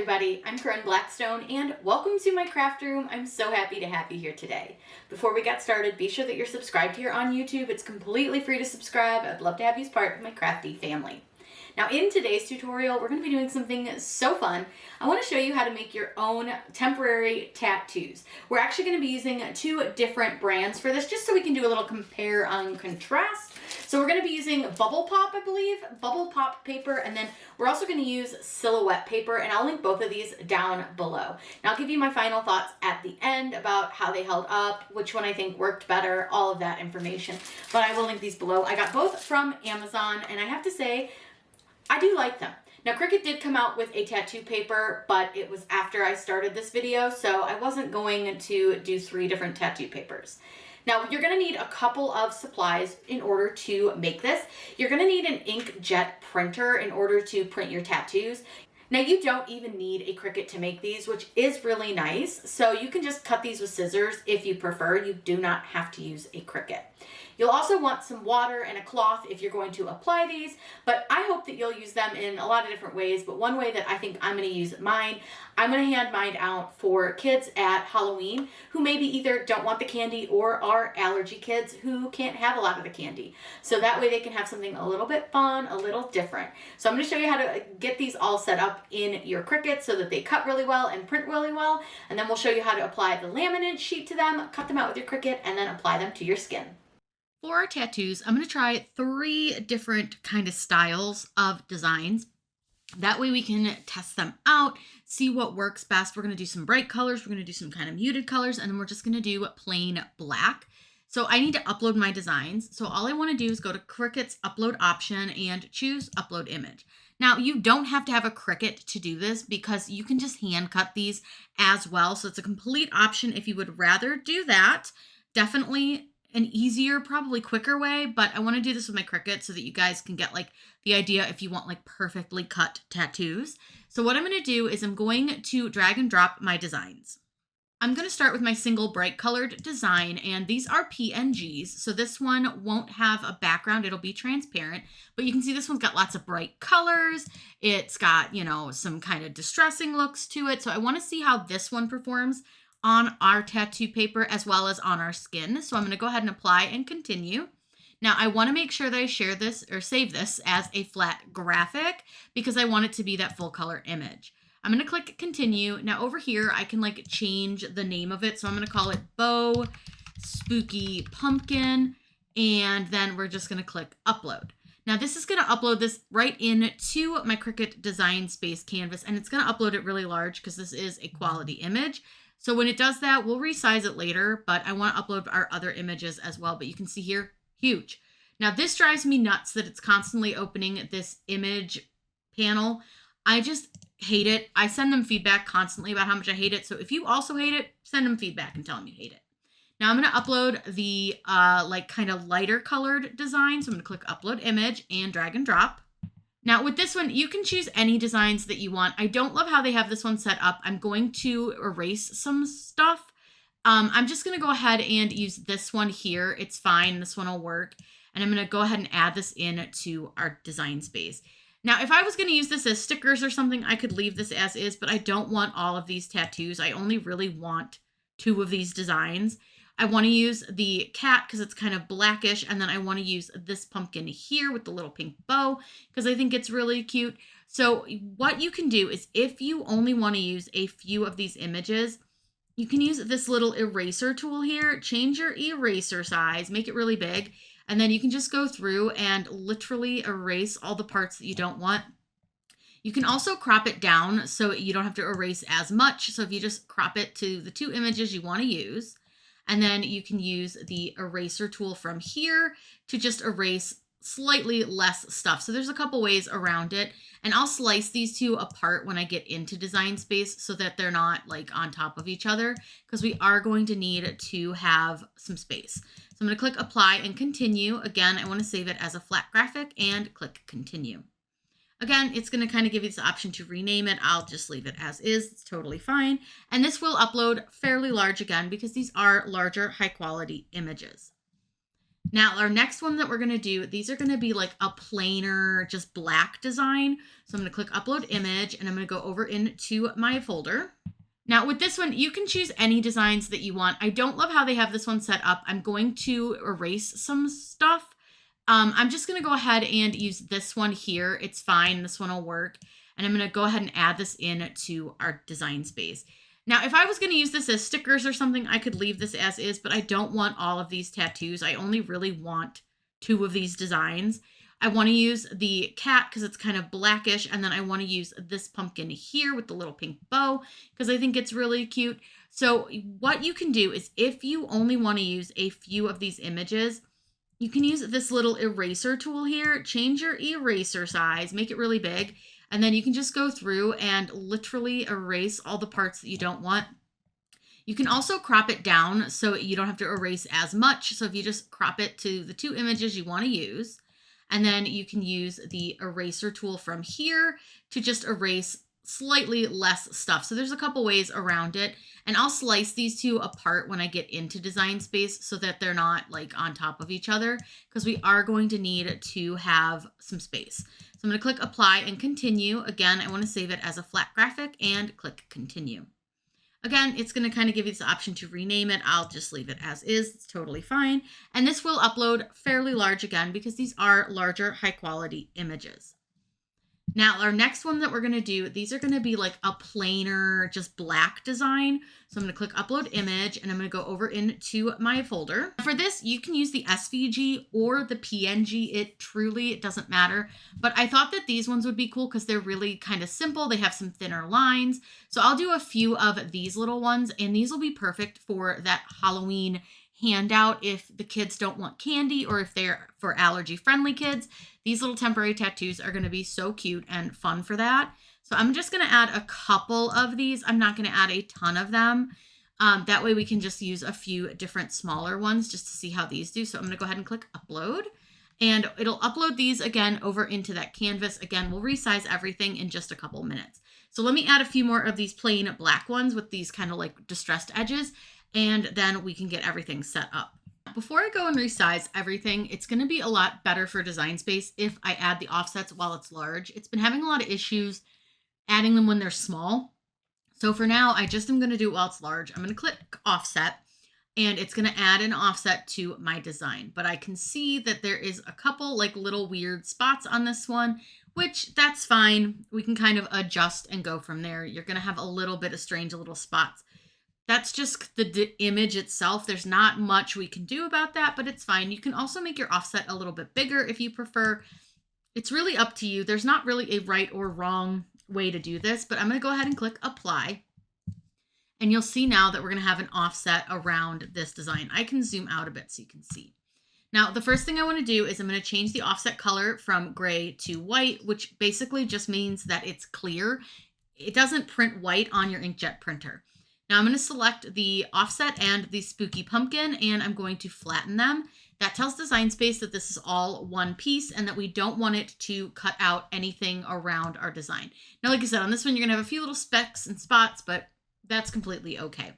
everybody, I'm Corinne Blackstone and welcome to my craft room. I'm so happy to have you here today. Before we get started, be sure that you're subscribed here on YouTube. It's completely free to subscribe. I'd love to have you as part of my crafty family. Now in today's tutorial, we're going to be doing something so fun. I want to show you how to make your own temporary tattoos. We're actually going to be using two different brands for this just so we can do a little compare and contrast. So we're going to be using Bubble Pop, I believe, Bubble Pop paper, and then we're also going to use Silhouette paper, and I'll link both of these down below. Now I'll give you my final thoughts at the end about how they held up, which one I think worked better, all of that information. But I will link these below. I got both from Amazon, and I have to say, I do like them. Now Cricut did come out with a tattoo paper, but it was after I started this video, so I wasn't going to do 3 different tattoo papers. Now you're going to need a couple of supplies in order to make this. You're going to need an inkjet printer in order to print your tattoos. Now you don't even need a Cricut to make these, which is really nice. So you can just cut these with scissors if you prefer. You do not have to use a Cricut. You'll also want some water and a cloth if you're going to apply these, but I hope that you'll use them in a lot of different ways. But one way that I think I'm going to use mine, I'm going to hand mine out for kids at Halloween who maybe either don't want the candy or are allergy kids who can't have a lot of the candy. So that way they can have something a little bit fun, a little different. So I'm going to show you how to get these all set up in your Cricut so that they cut really well and print really well. And then we'll show you how to apply the laminate sheet to them, cut them out with your Cricut, and then apply them to your skin. For our tattoos, I'm going to try 3 different kind of styles of designs. That way we can test them out, see what works best. We're going to do some bright colors. We're going to do some kind of muted colors, and then we're just going to do plain black. So I need to upload my designs. So all I want to do is go to Cricut's upload option and choose upload image. Now you don't have to have a Cricut to do this because you can just hand cut these as well. So it's a complete option if you would rather do that. Definitely an easier, probably quicker way, but I want to do this with my Cricut so that you guys can get like the idea if you want like perfectly cut tattoos. So what I'm going to do is I'm going to drag and drop my designs. I'm going to start with my single bright colored design, and these are PNGs. So this one won't have a background. It'll be transparent, but you can see this one's got lots of bright colors. It's got, you know, some kind of distressing looks to it. So I want to see how this one performs on our tattoo paper as well as on our skin. So I'm going to go ahead and apply and continue. Now I want to make sure that I share this or save this as a flat graphic because I want it to be that full color image. I'm going to click continue. Now over here, I can like change the name of it. So I'm going to call it Bow Spooky Pumpkin. And then we're just going to click upload. Now this is going to upload this right into my Cricut Design Space canvas, and it's going to upload it really large because this is a quality image. So when it does that, we'll resize it later, but I want to upload our other images as well. But you can see here, huge. Now this drives me nuts that it's constantly opening this image panel. I just hate it. I send them feedback constantly about how much I hate it. So if you also hate it, send them feedback and tell them you hate it. Now I'm going to upload the like kind of lighter colored design. So I'm going to click upload image and drag and drop. Now with this one, you can choose any designs that you want. I don't love how they have this one set up. I'm going to erase some stuff. I'm just going to go ahead and use this one here. It's fine. This one will work. And I'm going to go ahead and add this in to our design space. Now, if I was going to use this as stickers or something, I could leave this as is, but I don't want all of these tattoos. I only really want 2 of these designs. I want to use the cat because it's kind of blackish, and then I want to use this pumpkin here with the little pink bow because I think it's really cute. So what you can do is if you only want to use a few of these images, you can use this little eraser tool here, change your eraser size, make it really big, and then you can just go through and literally erase all the parts that you don't want. You can also crop it down so you don't have to erase as much. So if you just crop it to the 2 images you want to use, and then you can use the eraser tool from here to just erase slightly less stuff. So there's a couple ways around it. And I'll slice these 2 apart when I get into Design Space so that they're not like on top of each other because we are going to need to have some space. So I'm going to click apply and continue. Again, I want to save it as a flat graphic and click continue. Again, it's going to kind of give you this option to rename it. I'll just leave it as is. It's totally fine. And this will upload fairly large again because these are larger, high quality images. Now, our next one that we're going to do, these are going to be like a plainer, just black design. So I'm going to click upload image and I'm going to go over into my folder. Now with this one, you can choose any designs that you want. I don't love how they have this one set up. I'm going to erase some stuff. I'm just going to go ahead and use this one here. It's fine. This one will work. And I'm going to go ahead and add this in to our design space. Now, if I was going to use this as stickers or something, I could leave this as is, but I don't want all of these tattoos. I only really want 2 of these designs. I want to use the cat because it's kind of blackish, and then I want to use this pumpkin here with the little pink bow because I think it's really cute. So what you can do is if you only want to use a few of these images, you can use this little eraser tool here, change your eraser size, make it really big, and then you can just go through and literally erase all the parts that you don't want. You can also crop it down so you don't have to erase as much. So if you just crop it to the 2 images you want to use, and then you can use the eraser tool from here to just erase slightly less stuff. So there's a couple ways around it. And I'll slice these 2 apart when I get into design space so that they're not like on top of each other, because we are going to need to have some space. So I'm going to click apply and continue. Again, I want to save it as a flat graphic and click continue. Again, it's going to kind of give you this option to rename it. I'll just leave it as is. It's totally fine. And this will upload fairly large again because these are larger, high quality images. Now, our next one that we're going to do, these are going to be like a plainer, just black design. So I'm going to click upload image and I'm going to go over into my folder. For this, you can use the SVG or the PNG. It doesn't matter. But I thought that these ones would be cool because they're really kind of simple. They have some thinner lines. So I'll do a few of these little ones, and these will be perfect for that Halloween handout if the kids don't want candy or if they're for allergy friendly kids. These little temporary tattoos are going to be so cute and fun for that. So I'm just going to add a couple of these. I'm not going to add a ton of them. That way we can just use a few different smaller ones just to see how these do. So I'm going to go ahead and click upload, and it'll upload these again over into that canvas. Again, we'll resize everything in just a couple minutes. So let me add a few more of these plain black ones with these kind of like distressed edges, and then we can get everything set up. Before I go and resize everything, it's going to be a lot better for design space if I add the offsets while it's large. It's been having a lot of issues adding them when they're small. So for now, I just am going to do it while it's large. I'm going to click offset, and it's going to add an offset to my design. But I can see that there is a couple like little weird spots on this one, which that's fine. We can kind of adjust and go from there. You're going to have a little bit of strange little spots. That's just the image itself. There's not much we can do about that, but it's fine. You can also make your offset a little bit bigger if you prefer. It's really up to you. There's not really a right or wrong way to do this, but I'm going to go ahead and click apply. And you'll see now that we're going to have an offset around this design. I can zoom out a bit so you can see. Now, the first thing I want to do is I'm going to change the offset color from gray to white, which basically just means that it's clear. It doesn't print white on your inkjet printer. Now I'm going to select the offset and the spooky pumpkin, and I'm going to flatten them. That tells Design Space that this is all one piece and that we don't want it to cut out anything around our design. Now, like I said, on this one, you're going to have a few little specks and spots, but that's completely okay.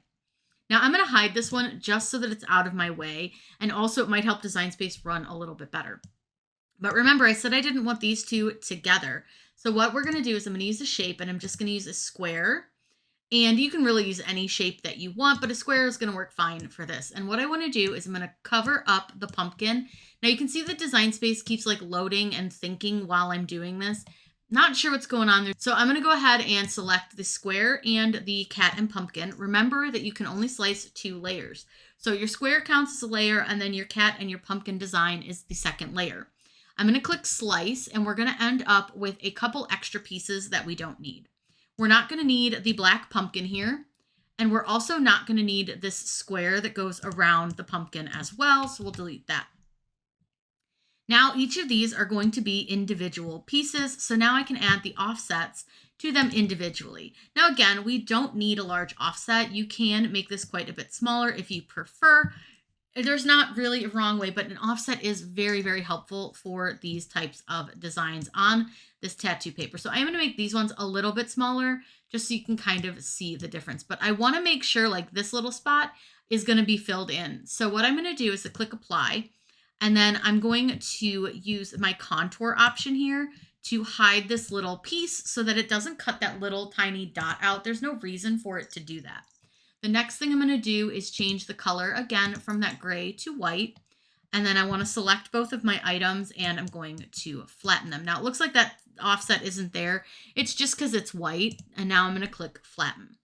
Now I'm going to hide this one just so that it's out of my way, and also it might help Design Space run a little bit better. But remember, I said I didn't want these 2 together. So what we're going to do is I'm going to use a shape, and I'm just going to use a square. And you can really use any shape that you want, but a square is going to work fine for this. And what I want to do is I'm going to cover up the pumpkin. Now you can see the Design Space keeps like loading and thinking while I'm doing this. Not sure what's going on there. So I'm going to go ahead and select the square and the cat and pumpkin. Remember that you can only slice 2 layers. So your square counts as a layer, and then your cat and your pumpkin design is the second layer. I'm going to click slice, and we're going to end up with a couple extra pieces that we don't need. We're not going to need the black pumpkin here, and we're also not going to need this square that goes around the pumpkin as well, so we'll delete that. Now each of these are going to be individual pieces, so now I can add the offsets to them individually. Now again, we don't need a large offset. You can make this quite a bit smaller if you prefer. There's not really a wrong way, but an offset is very, very helpful for these types of designs on this tattoo paper. So I'm going to make these ones a little bit smaller just so you can kind of see the difference. But I want to make sure like this little spot is going to be filled in. So what I'm going to do is to click apply. And then I'm going to use my contour option here to hide this little piece so that it doesn't cut that little tiny dot out. There's no reason for it to do that. The next thing I'm going to do is change the color again from that gray to white. And then I want to select both of my items and I'm going to flatten them. Now it looks like that offset isn't there. It's just because it's white. And now I'm going to click flatten.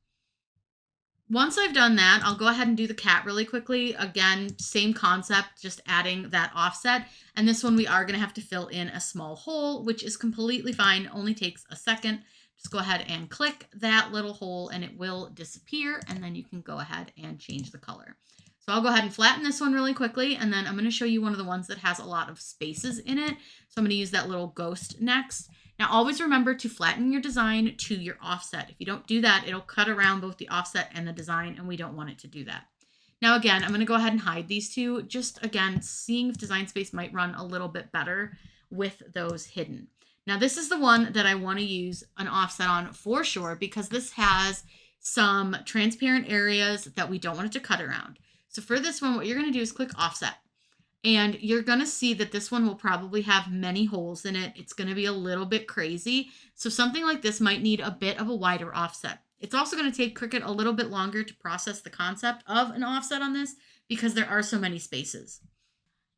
Once I've done that, I'll go ahead and do the cat really quickly. Again, same concept, just adding that offset. And this one we are going to have to fill in a small hole, which is completely fine. Only takes a second. Just go ahead and click that little hole and it will disappear. And then you can go ahead and change the color. So I'll go ahead and flatten this one really quickly. And then I'm going to show you one of the ones that has a lot of spaces in it. So I'm going to use that little ghost next. Now, always remember to flatten your design to your offset. If you don't do that, it'll cut around both the offset and the design, and we don't want it to do that. Now, again, I'm going to go ahead and hide these two, just, again, seeing if Design Space might run a little bit better with those hidden. Now, this is the one that I want to use an offset on for sure, because this has some transparent areas that we don't want it to cut around. So for this one, what you're going to do is click Offset. And you're going to see that this one will probably have many holes in it. It's going to be a little bit crazy. So something like this might need a bit of a wider offset. It's also going to take Cricut a little bit longer to process the concept of an offset on this because there are so many spaces.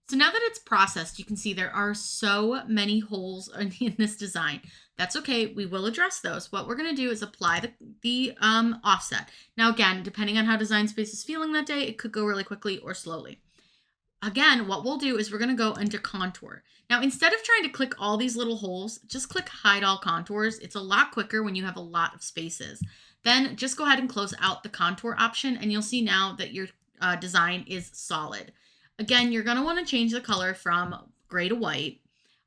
So now that it's processed, you can see there are so many holes in this design. That's okay. We will address those. What we're going to do is apply the offset. Now, again, depending on how Design Space is feeling that day, it could go really quickly or slowly. Again, what we'll do is we're going to go into contour. Now, instead of trying to click all these little holes, just click hide all contours. It's a lot quicker when you have a lot of spaces. Then just go ahead and close out the contour option and you'll see now that your design is solid. Again, you're going to want to change the color from gray to white.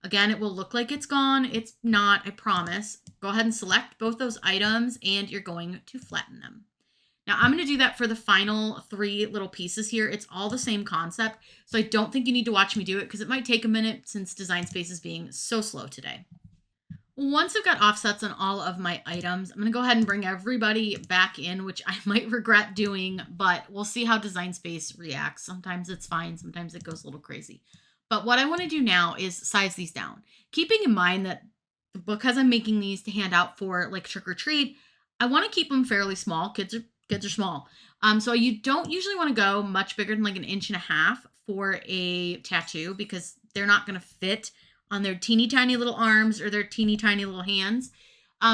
Again, it will look like it's gone. It's not, I promise. Go ahead and select both those items and you're going to flatten them. Now I'm going to do that for the final 3 little pieces here. It's all the same concept. So I don't think you need to watch me do it because it might take a minute since Design Space is being so slow today. Once I've got offsets on all of my items, I'm going to go ahead and bring everybody back in, which I might regret doing, but we'll see how Design Space reacts. Sometimes it's fine. Sometimes it goes a little crazy. But what I want to do now is size these down. Keeping in mind that because I'm making these to hand out for like trick or treat, I want to keep them fairly small. Kids are small. So you don't usually want to go much bigger than like 1.5 inches for a tattoo because they're not going to fit on their teeny tiny little arms or their teeny tiny little hands.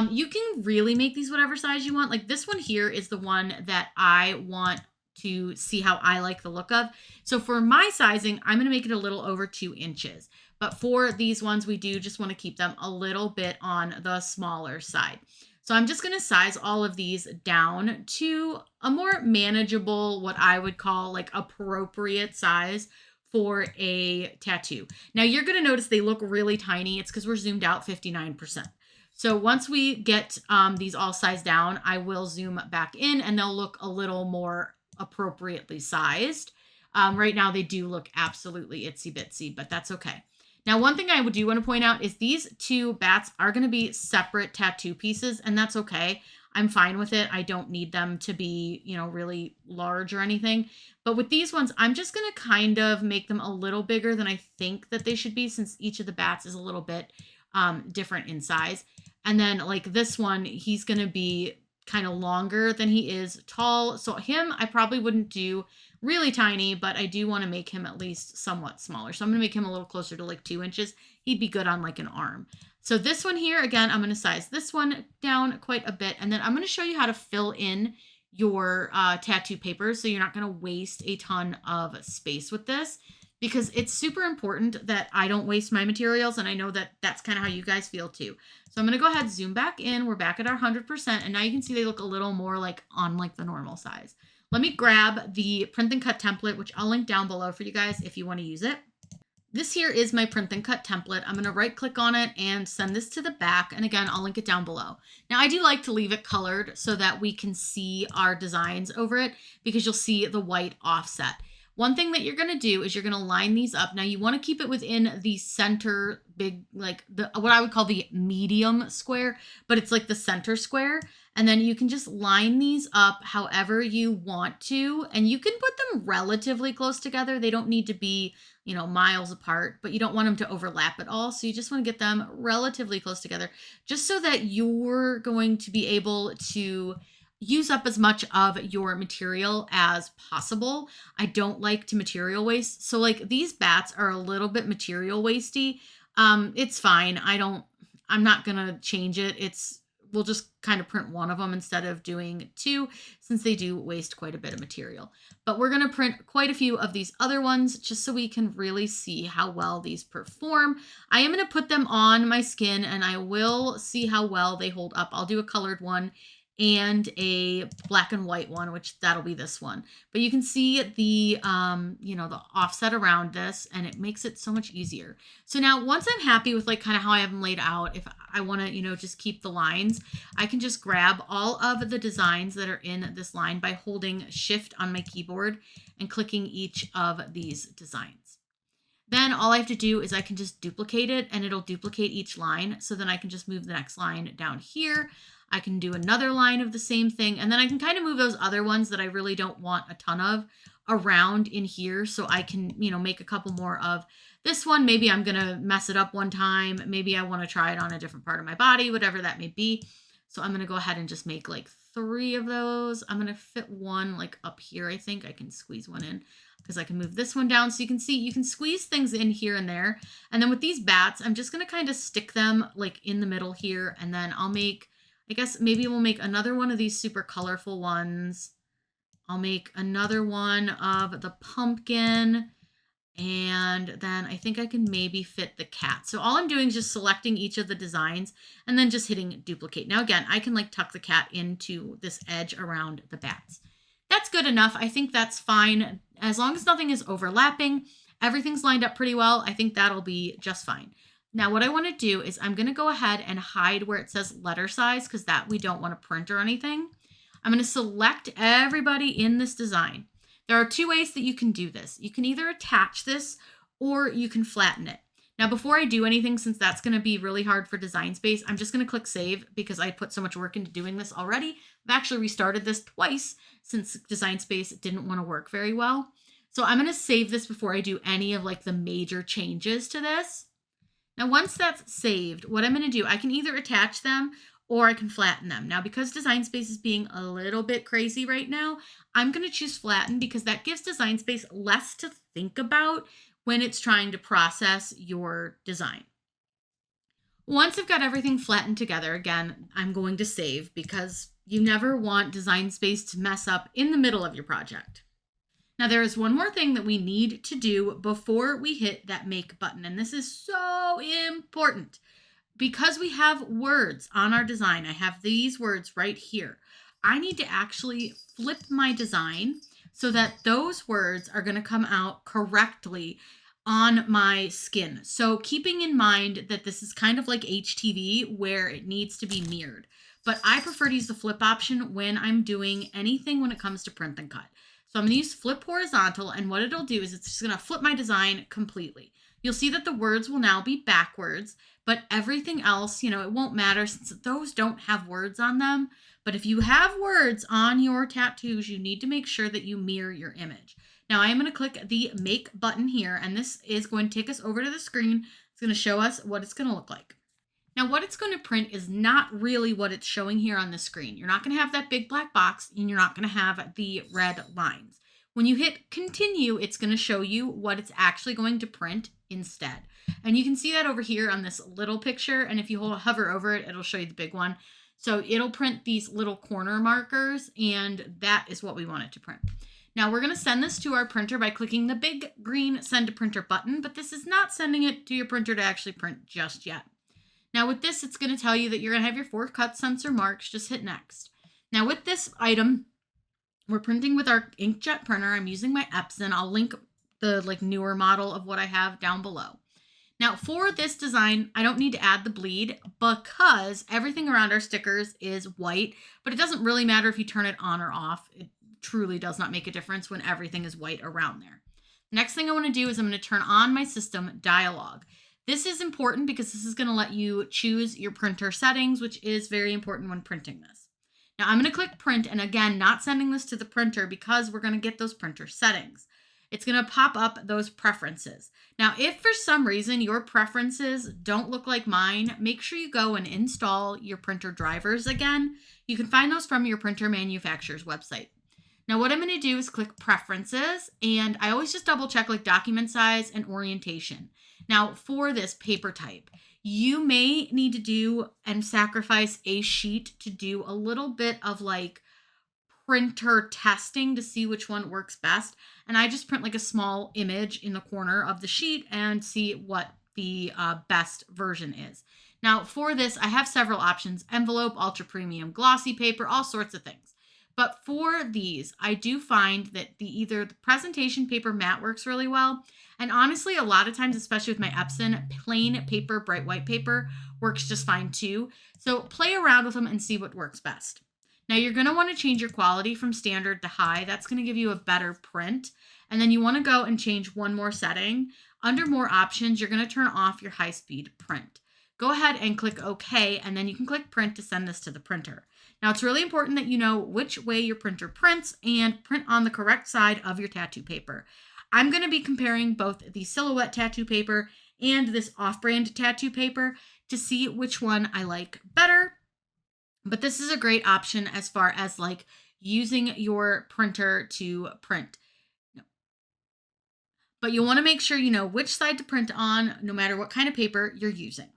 You can really make these whatever size you want. Like this one here is the one that I want to see how I like the look of. So for my sizing, I'm going to make it a little over 2 inches. But for these ones, we do just want to keep them a little bit on the smaller side. So I'm just going to size all of these down to a more manageable, what I would call like appropriate size for a tattoo. Now you're going to notice they look really tiny. It's because we're zoomed out 59%. So once we get these all sized down, I will zoom back in and they'll look a little more appropriately sized. Right now they do look absolutely itsy bitsy, but that's okay. Now, one thing I do want to point out is these 2 bats are going to be separate tattoo pieces, and that's okay. I'm fine with it. I don't need them to be, really large or anything. But with these ones, I'm just going to kind of make them a little bigger than I think that they should be since each of the bats is a little bit different in size. And then like this one, he's going to be kind of longer than he is tall. So him, I probably wouldn't do really tiny, but I do want to make him at least somewhat smaller. So I'm going to make him a little closer to like 2 inches. He'd be good on like an arm. So this one here, again, I'm going to size this one down quite a bit. And then I'm going to show you how to fill in your tattoo papers so you're not going to waste a ton of space with this, because it's super important that I don't waste my materials. And I know that that's kind of how you guys feel too. So I'm going to go ahead, zoom back in. We're back at our 100%. And now you can see they look a little more like on like the normal size. Let me grab the print and cut template, which I'll link down below for you guys if you want to use it. This here is my print and cut template. I'm going to right click on it and send this to the back. And again, I'll link it down below. Now I do like to leave it colored so that we can see our designs over it because you'll see the white offset. One thing that you're going to do is you're going to line these up. Now you want to keep it within the center big, like what I would call the medium square, but it's like the center square. And then you can just line these up however you want to, and you can put them relatively close together. They don't need to be, miles apart, but you don't want them to overlap at all. So you just want to get them relatively close together just so that you're going to be able to use up as much of your material as possible. I don't like to material waste. So like these bats are a little bit material wasty. It's fine. I'm not going to change it. We'll just kind of print one of them instead of doing two, since they do waste quite a bit of material. But we're going to print quite a few of these other ones just so we can really see how well these perform. I am going to put them on my skin and I will see how well they hold up. I'll do a colored one and a black and white one, which that'll be this one. But you can see the, the offset around this, and it makes it so much easier. So now once I'm happy with like kind of how I have them laid out, if I want to, just keep the lines, I can just grab all of the designs that are in this line by holding Shift on my keyboard and clicking each of these designs. Then all I have to do is I can just duplicate it and it'll duplicate each line. So then I can just move the next line down here. I can do another line of the same thing. And then I can kind of move those other ones that I really don't want a ton of around in here. So I can, make a couple more of this one. Maybe I'm going to mess it up one time. Maybe I want to try it on a different part of my body, whatever that may be. So I'm going to go ahead and just make like 3 of those. I'm going to fit one like up here. I think I can squeeze one in because I can move this one down. So you can see, you can squeeze things in here and there. And then with these bats, I'm just going to kind of stick them like in the middle here. And then I'll make, I guess maybe we'll make another one of these super colorful ones. I'll make another one of the pumpkin. And then I think I can maybe fit the cat. So all I'm doing is just selecting each of the designs and then just hitting duplicate. Now again, I can like tuck the cat into this edge around the bats. That's good enough. I think that's fine. As long as nothing is overlapping, everything's lined up pretty well. I think that'll be just fine. Now what I want to do is I'm going to go ahead and hide where it says letter size because that we don't want to print or anything. I'm going to select everybody in this design. There are 2 ways that you can do this. You can either attach this or you can flatten it. Now before I do anything, since that's going to be really hard for Design Space, I'm just going to click save because I put so much work into doing this already. I've actually restarted this twice since Design Space didn't want to work very well. So I'm going to save this before I do any of like the major changes to this. Now, once that's saved, what I'm going to do, I can either attach them or I can flatten them. Now, because Design Space is being a little bit crazy right now, I'm going to choose flatten because that gives Design Space less to think about when it's trying to process your design. Once I've got everything flattened together, again, I'm going to save because you never want Design Space to mess up in the middle of your project. Now there is one more thing that we need to do before we hit that make button, and this is so important. Because we have words on our design, I have these words right here. I need to actually flip my design so that those words are going to come out correctly on my skin. So keeping in mind that this is kind of like HTV where it needs to be mirrored. But I prefer to use the flip option when I'm doing anything when it comes to print and cut. So I'm going to use flip horizontal, and what it'll do is it's just going to flip my design completely. You'll see that the words will now be backwards, but everything else, it won't matter since those don't have words on them. But if you have words on your tattoos, you need to make sure that you mirror your image. Now I am going to click the make button here, and this is going to take us over to the screen. It's going to show us what it's going to look like. Now what it's going to print is not really what it's showing here on the screen. You're not going to have that big black box, and you're not going to have the red lines. When you hit continue, it's going to show you what it's actually going to print instead. And you can see that over here on this little picture. And if you hover over it, it'll show you the big one. So it'll print these little corner markers, and that is what we want it to print. Now we're going to send this to our printer by clicking the big green send to printer button, but this is not sending it to your printer to actually print just yet. Now with this, it's going to tell you that you're going to have your 4 cut sensor marks. Just hit next. Now with this item, we're printing with our inkjet printer. I'm using my Epson. I'll link the newer model of what I have down below. Now for this design, I don't need to add the bleed because everything around our stickers is white, but it doesn't really matter if you turn it on or off. It truly does not make a difference when everything is white around there. Next thing I want to do is I'm going to turn on my system dialog. This is important because this is going to let you choose your printer settings, which is very important when printing this. Now I'm going to click print, and again, not sending this to the printer because we're going to get those printer settings. It's going to pop up those preferences. Now, if for some reason your preferences don't look like mine, make sure you go and install your printer drivers again. You can find those from your printer manufacturer's website. Now, what I'm going to do is click preferences, and I always just double check like document size and orientation. Now, for this paper type, you may need to do and sacrifice a sheet to do a little bit of like printer testing to see which one works best. And I just print like a small image in the corner of the sheet and see what the best version is. Now for this, I have several options: envelope, ultra premium, glossy paper, all sorts of things. But for these, I do find that either the presentation paper matte works really well. And honestly, a lot of times, especially with my Epson, plain paper, bright white paper works just fine too. So play around with them and see what works best. Now you're going to want to change your quality from standard to high. That's going to give you a better print. And then you want to go and change one more setting. Under more options, you're going to turn off your high-speed print. Go ahead and click OK, and then you can click print to send this to the printer. Now it's really important that you know which way your printer prints and print on the correct side of your tattoo paper. I'm going to be comparing both the Silhouette tattoo paper and this off-brand tattoo paper to see which one I like better. But this is a great option as far as like using your printer to print. But you'll want to make sure you know which side to print on, no matter what kind of paper you're using.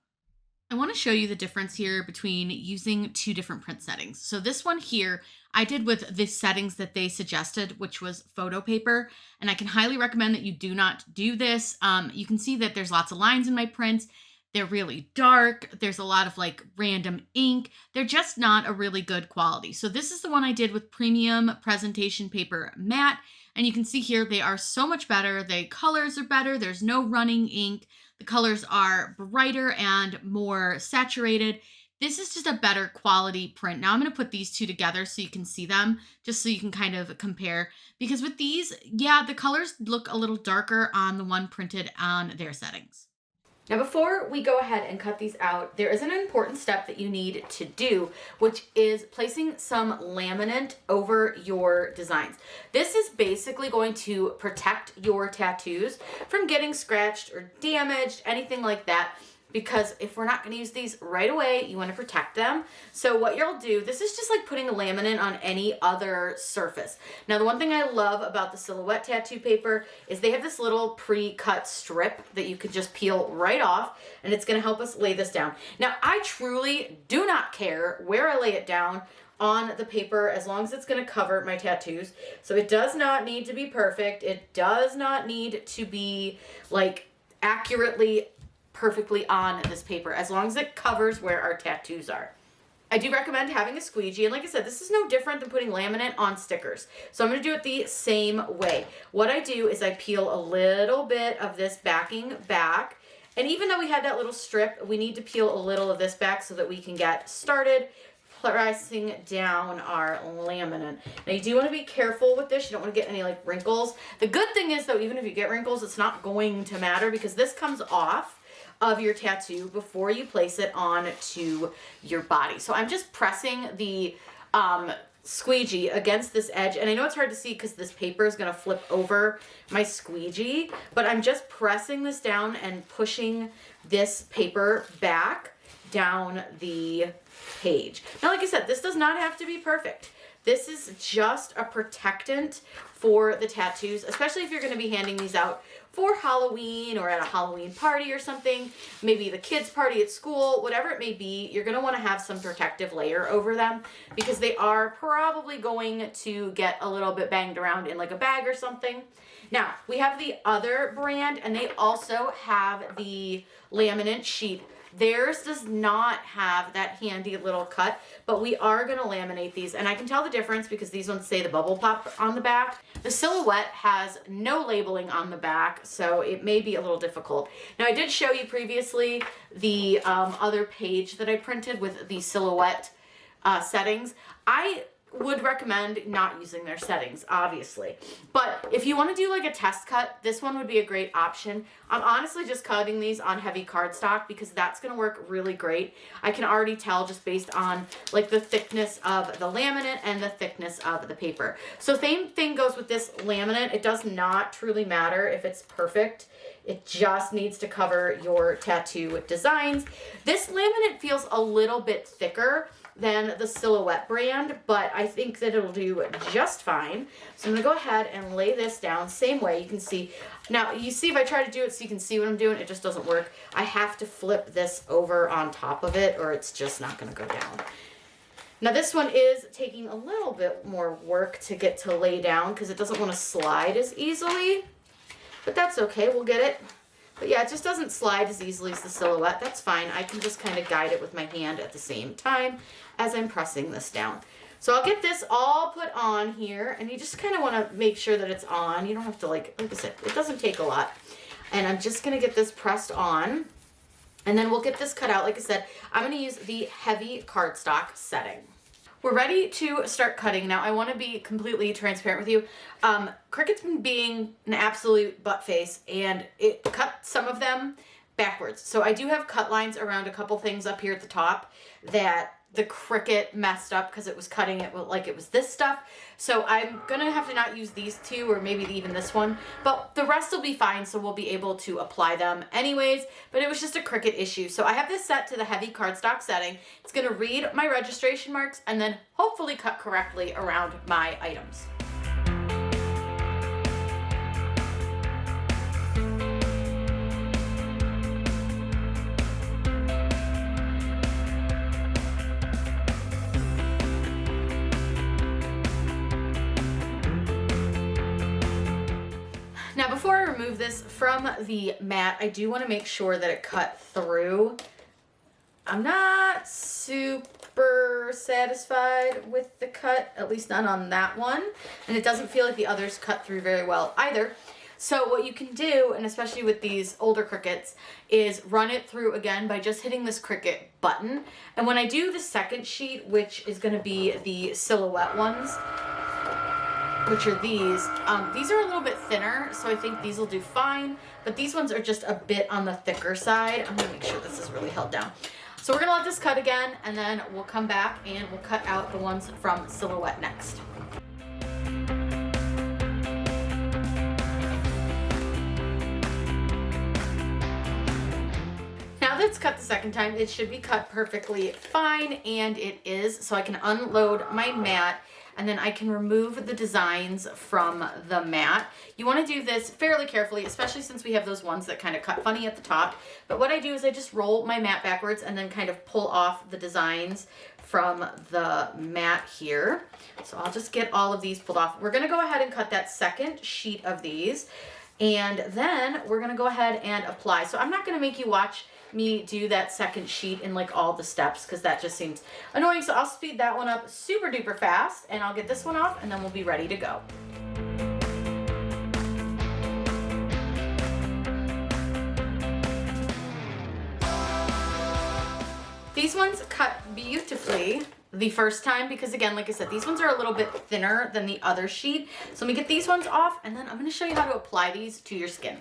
I want to show you the difference here between using two different print settings. So this one here, I did with the settings that they suggested, which was photo paper. And I can highly recommend that you do not do this. You can see that there's lots of lines in my prints. They're really dark. There's a lot of like random ink. They're just not a really good quality. So this is the one I did with premium presentation paper matte. And you can see here, they are so much better. The colors are better. There's no running ink. The colors are brighter and more saturated. This is just a better quality print. Now I'm going to put these two together so you can see them, just so you can kind of compare. Because with these, yeah, the colors look a little darker on the one printed on their settings. Now before we go ahead and cut these out, there is an important step that you need to do, which is placing some laminate over your designs. This is basically going to protect your tattoos from getting scratched or damaged, anything like that. Because if we're not going to use these right away, you want to protect them. So what you'll do, this is just like putting a laminate on any other surface. Now, the one thing I love about the Silhouette tattoo paper is they have this little pre-cut strip that you could just peel right off, and it's going to help us lay this down. Now, I truly do not care where I lay it down on the paper as long as it's going to cover my tattoos. So it does not need to be perfect. It does not need to be like accurately perfectly on this paper, as long as it covers where our tattoos are. I do recommend having a squeegee, and like I said, this is no different than putting laminate on stickers. So I'm going to do it the same way. What I do is I peel a little bit of this backing back, and even though we had that little strip, we need to peel a little of this back so that we can get started pressing down our laminate. Now you do want to be careful with this. You don't want to get any like wrinkles. The good thing is though, even if you get wrinkles, it's not going to matter because this comes off of your tattoo before you place it on to your body. So I'm just pressing the squeegee against this edge, and I know it's hard to see because this paper is going to flip over my squeegee, but I'm just pressing this down and pushing this paper back down the page. Now, like I said, this does not have to be perfect. This is just a protectant for the tattoos, especially if you're going to be handing these out for Halloween or at a Halloween party or something, maybe the kids' party at school, whatever it may be. You're going to want to have some protective layer over them because they are probably going to get a little bit banged around in like a bag or something. Now, we have the other brand, and they also have the laminate sheet. Theirs does not have that handy little cut, but we are going to laminate these, and I can tell the difference because these ones say the bubble pop on the back. The Silhouette has no labeling on the back, so it may be a little difficult. Now, I did show you previously the other page that I printed with the Silhouette settings. I would recommend not using their settings, obviously. But if you want to do like a test cut, this one would be a great option. I'm honestly just cutting these on heavy cardstock because that's going to work really great. I can already tell just based on like the thickness of the laminate and the thickness of the paper. So same thing goes with this laminate. It does not truly matter if it's perfect. It just needs to cover your tattoo designs. This laminate feels a little bit thicker than the Silhouette brand, but I think that it'll do just fine. So I'm gonna go ahead and lay this down same way. You can see, now you see if I try to do it so you can see what I'm doing, it just doesn't work. I have to flip this over on top of it or it's just not gonna go down. Now this one is taking a little bit more work to get to lay down because it doesn't want to slide as easily, but that's okay, we'll get it. But yeah, it just doesn't slide as easily as the Silhouette. That's fine. I can just kind of guide it with my hand at the same time as I'm pressing this down. So I'll get this all put on here, and you just kind of want to make sure that it's on. You don't have to like I said, it doesn't take a lot. And I'm just going to get this pressed on, and then we'll get this cut out. Like I said, I'm going to use the heavy cardstock setting. We're ready to start cutting. Now, I want to be completely transparent with you. Cricut's been being an absolute butt face, and it cut some of them backwards. So I do have cut lines around a couple things up here at the top that the Cricut messed up because it was cutting it like it was this stuff. So I'm gonna have to not use these two or maybe even this one, but the rest will be fine, so we'll be able to apply them anyways. But it was just a Cricut issue. So I have this set to the heavy cardstock setting. It's gonna read my registration marks and then hopefully cut correctly around my items. Now, before I remove this from the mat, I do want to make sure that it cut through. I'm not super satisfied with the cut, at least not on that one. And it doesn't feel like the others cut through very well either. So what you can do, and especially with these older Cricuts, is run it through again by just hitting this Cricut button. And when I do the second sheet, which is going to be the Silhouette ones, which are these are a little bit thinner, so I think these will do fine, but these ones are just a bit on the thicker side. I'm gonna make sure this is really held down. So we're gonna let this cut again, and then we'll come back and we'll cut out the ones from Silhouette next. Now that it's cut the second time, it should be cut perfectly fine, and it is, so I can unload my mat and then I can remove the designs from the mat. You want to do this fairly carefully, especially since we have those ones that kind of cut funny at the top. But what I do is I just roll my mat backwards and then kind of pull off the designs from the mat here. So I'll just get all of these pulled off. We're going to go ahead and cut that second sheet of these, and then we're going to go ahead and apply. So I'm not going to make you watch me do that second sheet in like all the steps because that just seems annoying. So I'll speed that one up super duper fast, and I'll get this one off, and then we'll be ready to go. These ones cut beautifully the first time because, again, like I said, these ones are a little bit thinner than the other sheet. So let me get these ones off, and then I'm going to show you how to apply these to your skin.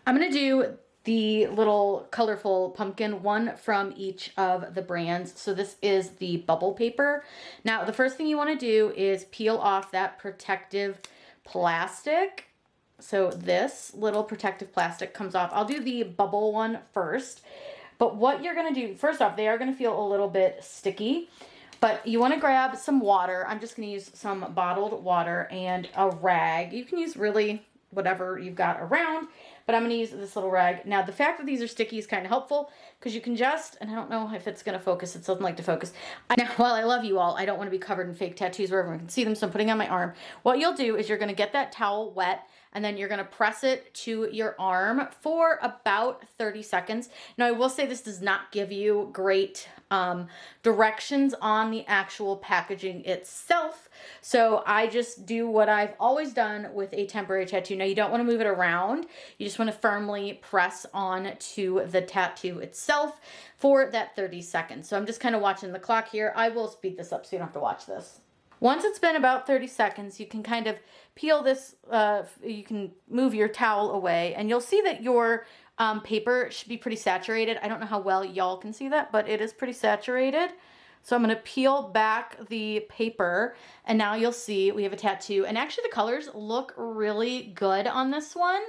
I'm going to do the little colorful pumpkin, one from each of the brands. So this is the bubble paper. Now, the first thing you want to do is peel off that protective plastic. So this little protective plastic comes off. I'll do the bubble one first. But what you're going to do, first off, they are going to feel a little bit sticky. But you want to grab some water. I'm just going to use some bottled water and a rag. You can use really whatever you've got around, but I'm going to use this little rag. Now, the fact that these are sticky is kind of helpful because you can just, and I don't know if it's going to focus. It doesn't like to focus. Now, while I love you all, I don't want to be covered in fake tattoos where everyone can see them, so I'm putting on my arm. What you'll do is you're going to get that towel wet, and then you're going to press it to your arm for about 30 seconds. Now, I will say this does not give you great directions on the actual packaging itself. So I just do what I've always done with a temporary tattoo. Now, you don't want to move it around. You just want to firmly press on to the tattoo itself for that 30 seconds. So I'm just kind of watching the clock here. I will speed this up so you don't have to watch this. Once it's been about 30 seconds, you can kind of peel this, you can move your towel away, and you'll see that your paper should be pretty saturated. I don't know how well y'all can see that, but it is pretty saturated. So I'm going to peel back the paper, and now you'll see we have a tattoo. And actually the colors look really good on this one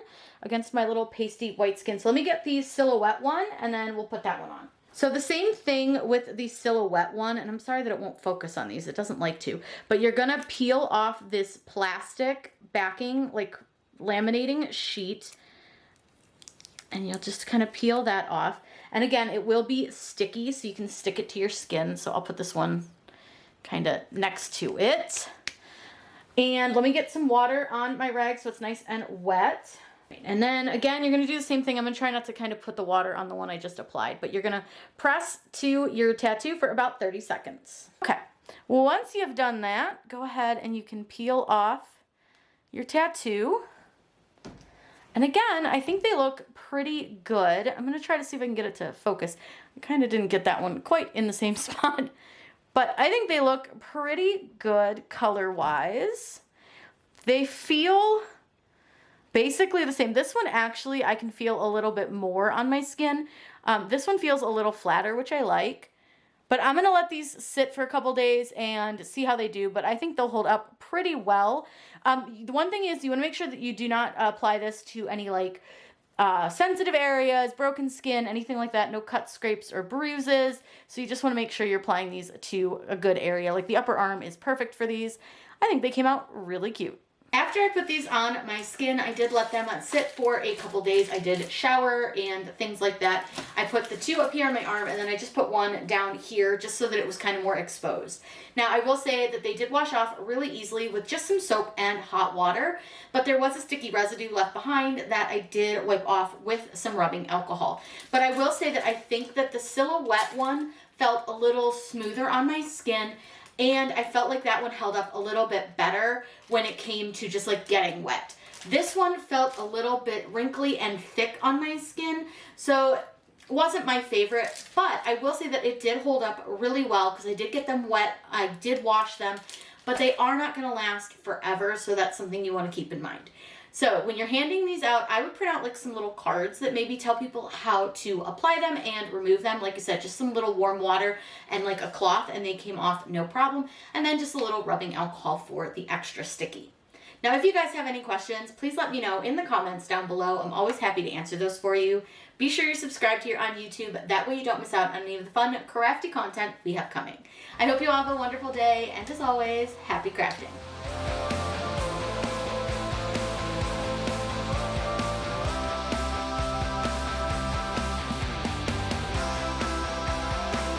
against my little pasty white skin. So let me get the silhouette one, and then we'll put that one on. So the same thing with the silhouette one, and I'm sorry that it won't focus on these. It doesn't like to. But you're going to peel off this plastic backing, like laminating sheet, and you'll just kind of peel that off. And again, it will be sticky, so you can stick it to your skin. So I'll put this one kind of next to it. And let me get some water on my rag so it's nice and wet. And then again, you're going to do the same thing. I'm going to try not to kind of put the water on the one I just applied, but you're going to press to your tattoo for about 30 seconds. Okay. Well, once you have done that, go ahead and you can peel off your tattoo. And again, I think they look pretty good. I'm going to try to see if I can get it to focus. I kind of didn't get that one quite in the same spot, but I think they look pretty good color-wise. They feel basically the same. This one actually, I can feel a little bit more on my skin. This one feels a little flatter, which I like. But I'm going to let these sit for a couple days and see how they do. But I think they'll hold up pretty well. The one thing is you want to make sure that you do not apply this to any like sensitive areas, broken skin, anything like that. No cuts, scrapes, or bruises. So you just want to make sure you're applying these to a good area. Like the upper arm is perfect for these. I think they came out really cute. After I put these on my skin, I did let them sit for a couple days. I did shower and things like that. I put the two up here on my arm, and then I just put one down here just so that it was kind of more exposed. Now, I will say that they did wash off really easily with just some soap and hot water, but there was a sticky residue left behind that I did wipe off with some rubbing alcohol. But I will say that I think that the silhouette one felt a little smoother on my skin, and I felt like that one held up a little bit better when it came to just like getting wet. This one felt a little bit wrinkly and thick on my skin, so it wasn't my favorite, but I will say that it did hold up really well because I did get them wet. I did wash them, but they are not going to last forever, so that's something you want to keep in mind. So when you're handing these out, I would print out like some little cards that maybe tell people how to apply them and remove them. Like I said, just some little warm water and like a cloth, and they came off no problem. And then just a little rubbing alcohol for the extra sticky. Now, if you guys have any questions, please let me know in the comments down below. I'm always happy to answer those for you. Be sure you're subscribed here on YouTube. That way you don't miss out on any of the fun, crafty content we have coming. I hope you all have a wonderful day, and as always, happy crafting.